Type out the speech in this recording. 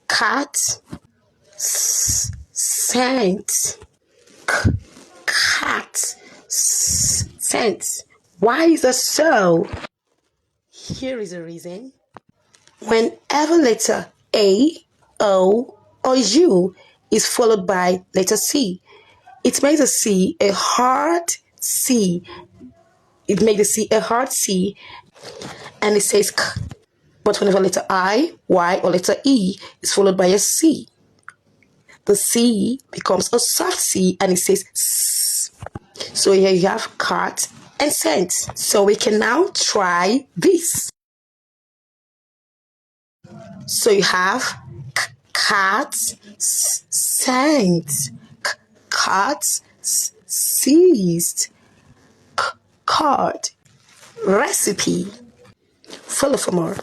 cat, scent, cat, scent. Why is that so? Here is a reason. Whenever letter A, O, or U is followed by letter C, it makes the C a hard C. It makes the C a hard C, and it says K. But whenever letter I, Y, or letter E is followed by a C, the C becomes a soft C and it says S. So here you have cat and scent. So we can now try this. So you have cat, scent, cat, seized, card, recipe. Follow for more.